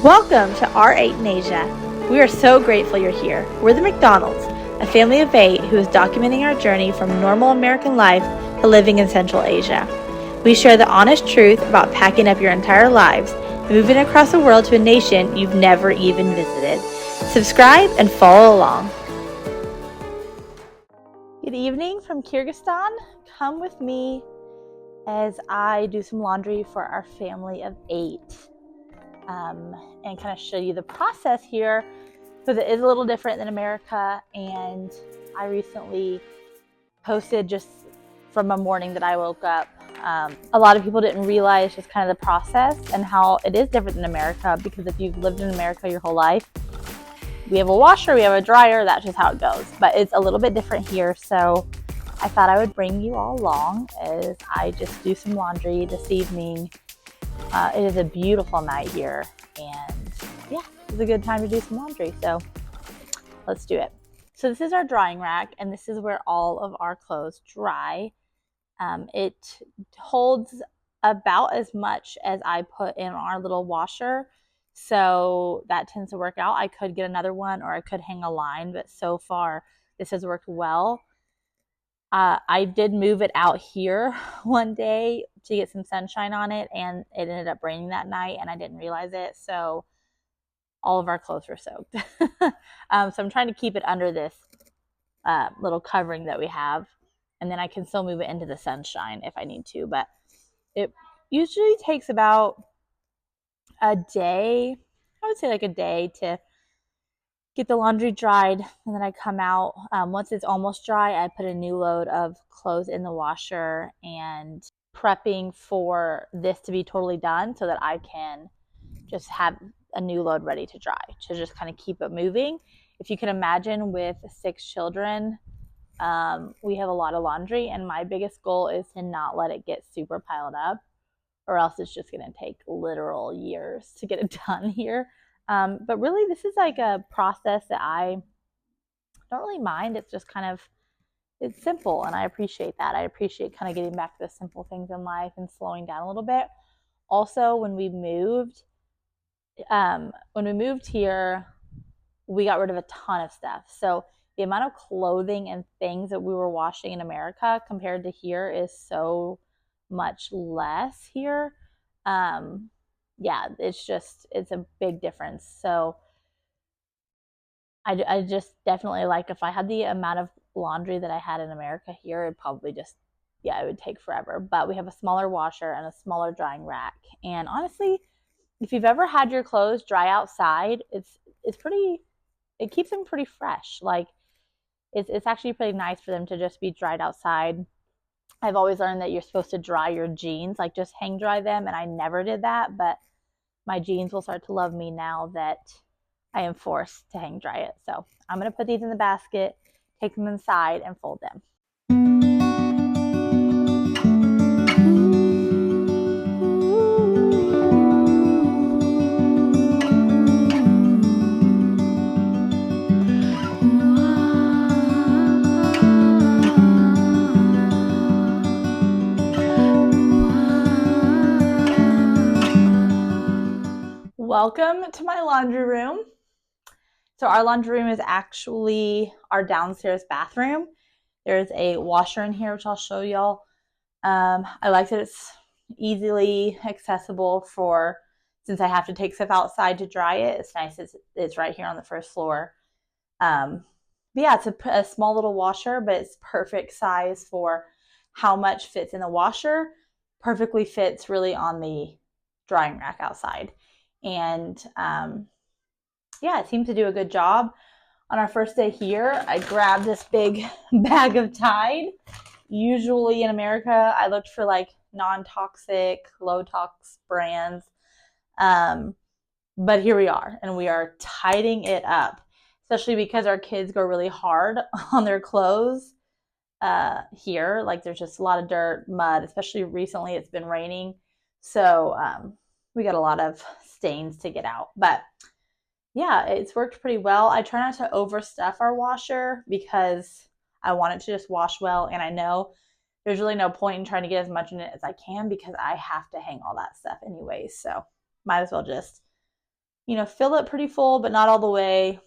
Welcome to R8 in Asia. We are so grateful you're here. We're the McDonald's, a family of 8 who is documenting our journey from normal American life to living in Central Asia. We share the honest truth about packing up your entire lives and moving across the world to a nation you've never even visited. Subscribe and follow along. Good evening from Kyrgyzstan. Come with me as I do some laundry for our family of 8. And kind of show you the process here, because it is a little different than America. And I recently posted just from a morning that I woke up. A lot of people didn't realize just kind of the process and how it is different than America, because if you've lived in America your whole life, we have a washer, we have a dryer, that's just how it goes. But it's a little bit different here, so I thought I would bring you all along as I just do some laundry this evening. It is a beautiful night here, and yeah, it's a good time to do some laundry, so let's do it. So this is our drying rack, and this is where all of our clothes dry. It holds about as much as I put in our little washer, so that tends to work out. I could get another one, or I could hang a line, but so far this has worked well. I did move it out here one day to get some sunshine on it, and it ended up raining that night, and I didn't realize it, so all of our clothes were soaked. So I'm trying to keep it under this little covering that we have, and then I can still move it into the sunshine if I need to, but it usually takes about a day, I would say like a day, to get the laundry dried, and then I come out. Once it's almost dry, I put a new load of clothes in the washer, and prepping for this to be totally done so that I can just have a new load ready to dry, to just kind of keep it moving. If you can imagine, with 6 children, we have a lot of laundry, and my biggest goal is to not let it get super piled up, or else it's just going to take literal years to get it done here. But really, this is like a process that I don't really mind. It's just kind of, it's simple, and I appreciate that. I appreciate kind of getting back to the simple things in life and slowing down a little bit. Also, when we moved here, we got rid of a ton of stuff. So the amount of clothing and things that we were washing in America compared to here is so much less here. Yeah, it's a big difference. So I just definitely, like, if I had the amount of laundry that I had in America here, it'd probably just, yeah, it would take forever. But we have a smaller washer and a smaller drying rack. And honestly, if you've ever had your clothes dry outside, it keeps them pretty fresh. Like, it's actually pretty nice for them to just be dried outside. I've always learned that you're supposed to dry your jeans, like just hang dry them, and I never did that, but my jeans will start to love me now that I am forced to hang dry it. So I'm going to put these in the basket, take them inside, and fold them. Welcome to my laundry room. So our laundry room is actually our downstairs bathroom. There's a washer in here, which I'll show y'all. I like that it's easily accessible since I have to take stuff outside to dry it. It's nice it's right here on the first floor. But yeah, it's a small little washer, but it's perfect size for how much fits in the washer. Perfectly fits really on the drying rack outside. And yeah, it seems to do a good job. On our first day here, I grabbed this big bag of Tide. Usually in America, I looked for like non-toxic, low-tox brands. But here we are, and we are tidying it up, especially because our kids go really hard on their clothes here. Like, there's just a lot of dirt, mud, especially recently it's been raining. So we got a lot of stains to get out. But yeah, it's worked pretty well. I try not to overstuff our washer because I want it to just wash well, and I know there's really no point in trying to get as much in it as I can because I have to hang all that stuff anyways. So might as well just fill it pretty full, but not all the way,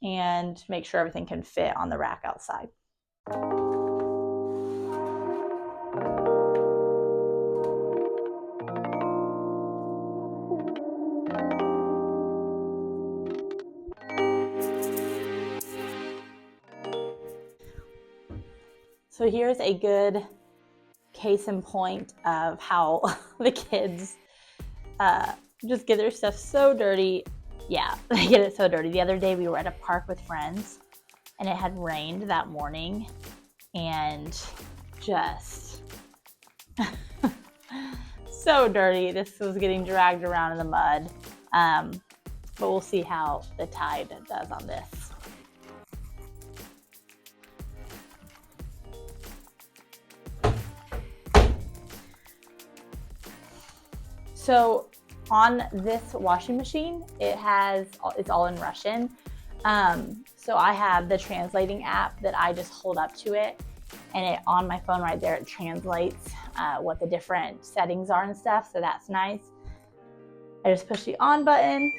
and make sure everything can fit on the rack outside. So here's a good case in point of how the kids just get their stuff so dirty. Yeah, they get it so dirty. The other day we were at a park with friends and it had rained that morning and just so dirty. This was getting dragged around in the mud. But we'll see how the Tide does on this. So on this washing machine, it's all in Russian. So I have the translating app that I just hold up to it, and on my phone right there, it translates what the different settings are and stuff. So that's nice. I just push the on button.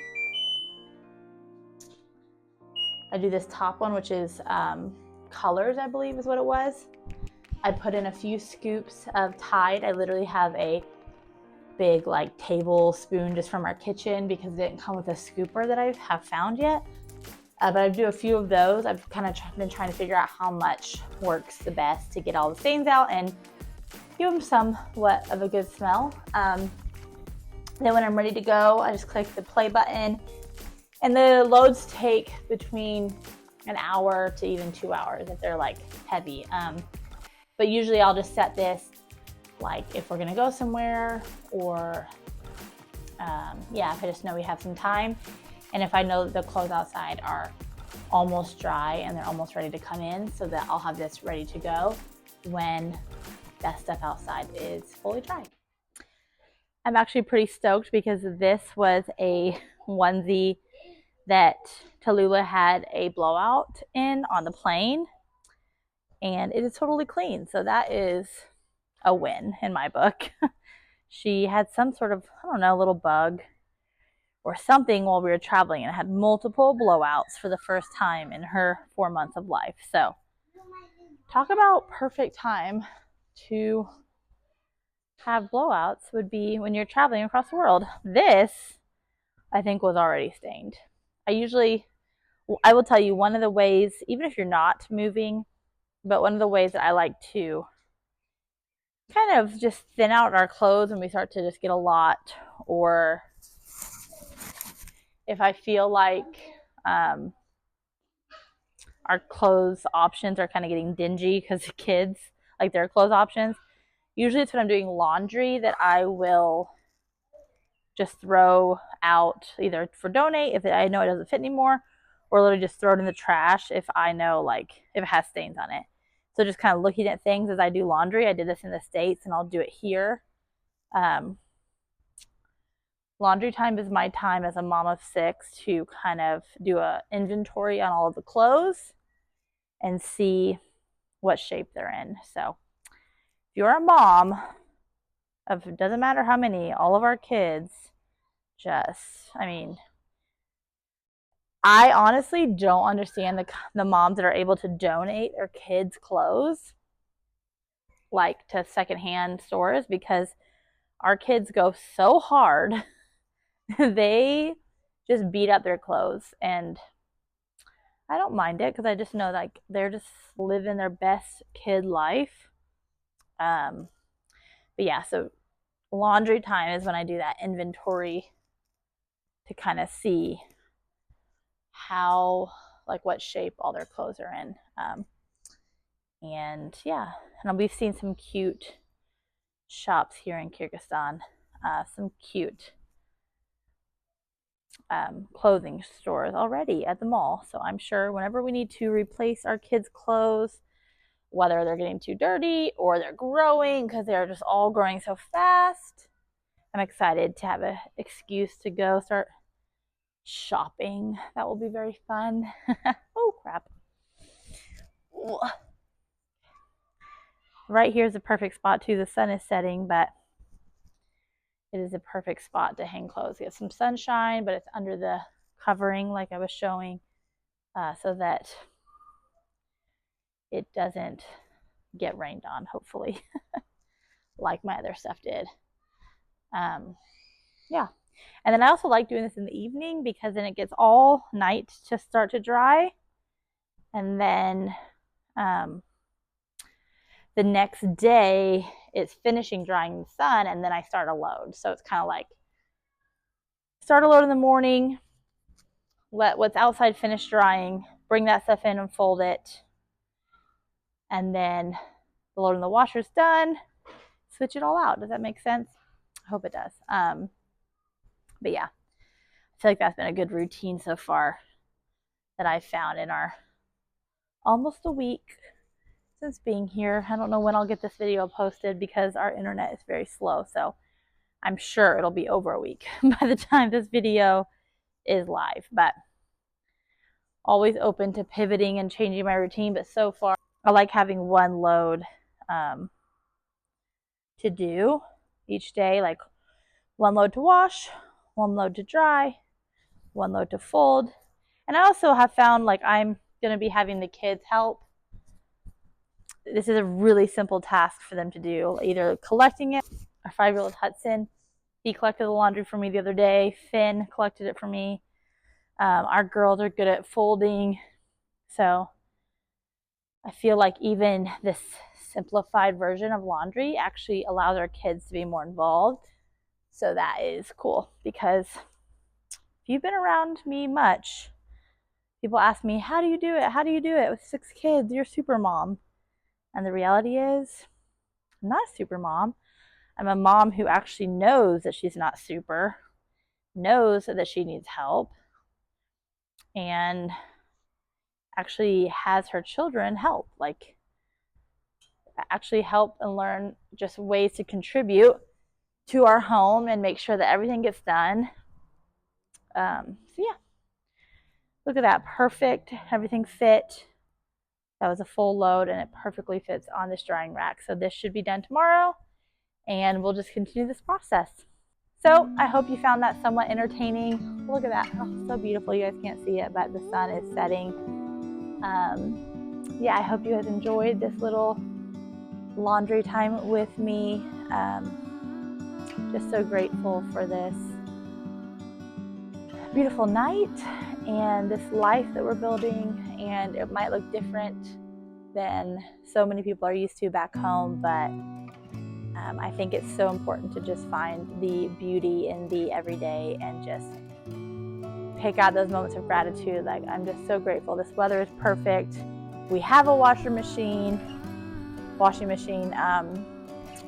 I do this top one, which is colors, I believe is what it was. I put in a few scoops of Tide. I literally have a big tablespoon just from our kitchen because it didn't come with a scooper that I have found yet. But I do a few of those. I've kind of been trying to figure out how much works the best to get all the stains out and give them somewhat of a good smell. Then when I'm ready to go, I just click the play button, and the loads take between an hour to even 2 hours if they're heavy. But usually I'll just set this if we're gonna go somewhere, or if I just know we have some time, and if I know that the clothes outside are almost dry and they're almost ready to come in, so that I'll have this ready to go when that stuff outside is fully dry. I'm actually pretty stoked because this was a onesie that Tallulah had a blowout in on the plane, and it is totally clean. So that is a win in my book. She had some sort of, I don't know, little bug or something while we were traveling, and had multiple blowouts for the first time in her 4 months of life. So talk about perfect time to have blowouts would be when you're traveling across the world. This, I think, was already stained. I will tell you, one of the ways, even if you're not moving, but one of the ways that I like to kind of just thin out our clothes when we start to just get a lot, or if I feel like our clothes options are kind of getting dingy because the kids like their clothes options. Usually it's when I'm doing laundry that I will just throw out, either for donate if I know it doesn't fit anymore, or literally just throw it in the trash if I know if it has stains on it. So just kind of looking at things as I do laundry. I did this in the States and I'll do it here. Laundry time is my time as a mom of 6 to kind of do an inventory on all of the clothes and see what shape they're in. So if you're a mom of, it doesn't matter how many, all of our kids, I honestly don't understand the moms that are able to donate their kids' clothes to secondhand stores, because our kids go so hard. They just beat up their clothes, and I don't mind it because I just know they're just living their best kid life. But yeah, so laundry time is when I do that inventory to kind of see how, what shape all their clothes are in. And yeah, and we've seen some cute shops here in Kyrgyzstan, some cute clothing stores already at the mall. So I'm sure whenever we need to replace our kids' clothes, whether they're getting too dirty or they're growing because they're just all growing so fast, I'm excited to have an excuse to go start shopping. That will be very fun. Oh crap. Right here is a perfect spot too. The sun is setting, but it is a perfect spot to hang clothes. Get some sunshine, but it's under the covering like I was showing, so that it doesn't get rained on, hopefully, like my other stuff did. Yeah. And then I also like doing this in the evening because then it gets all night to start to dry. And then the next day it's finishing drying in the sun, and then I start a load. So it's kind of like start a load in the morning, let what's outside finish drying, bring that stuff in and fold it. And then the load in the washer's done, switch it all out. Does that make sense? I hope it does. But yeah, I feel like that's been a good routine so far that I've found in our almost a week since being here. I don't know when I'll get this video posted because our internet is very slow, so I'm sure it'll be over a week by the time this video is live. But always open to pivoting and changing my routine, but so far I like having one load to do each day, like one load to wash, one load to dry, one load to fold. And I also have found like I'm going to be having the kids help. This is a really simple task for them to do, either collecting it. Our 5-year-old Hudson, he collected the laundry for me the other day. Finn collected it for me. Our girls are good at folding. So I feel like even this simplified version of laundry actually allows our kids to be more involved. So that is cool, because if you've been around me much, people ask me, how do you do it? How do you do it with 6 kids? You're a super mom. And the reality is, I'm not a super mom. I'm a mom who actually knows that she's not super, knows that she needs help, and actually has her children help. Like, actually help and learn just ways to contribute to our home and make sure that everything gets done. So yeah, look at that, perfect, everything fit. That was a full load and it perfectly fits on this drying rack. So this should be done tomorrow, and we'll just continue this process. So I hope you found that somewhat entertaining. Look at that, oh, so beautiful. You guys can't see it, but the sun is setting. Yeah, I hope you guys enjoyed this little laundry time with me. Just so grateful for this beautiful night and this life that we're building. And it might look different than so many people are used to back home, but I think it's so important to just find the beauty in the everyday and just pick out those moments of gratitude. Like, I'm just so grateful. This weather is perfect. We have a washing machine.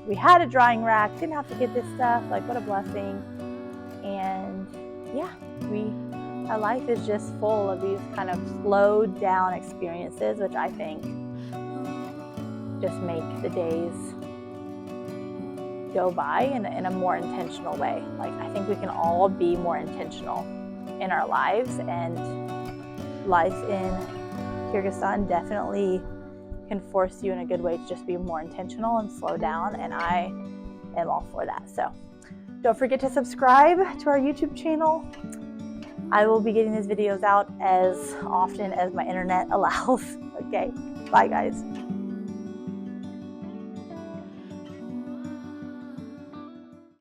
We had a drying rack, didn't have to get this stuff. Like, what a blessing. And yeah, our life is just full of these kind of slowed down experiences, which I think just make the days go by in a more intentional way. Like, I think we can all be more intentional in our lives, and life in Kyrgyzstan definitely can force you in a good way to just be more intentional and slow down, and I am all for that. So don't forget to subscribe to our YouTube channel. I will be getting these videos out as often as my internet allows. Okay, bye guys.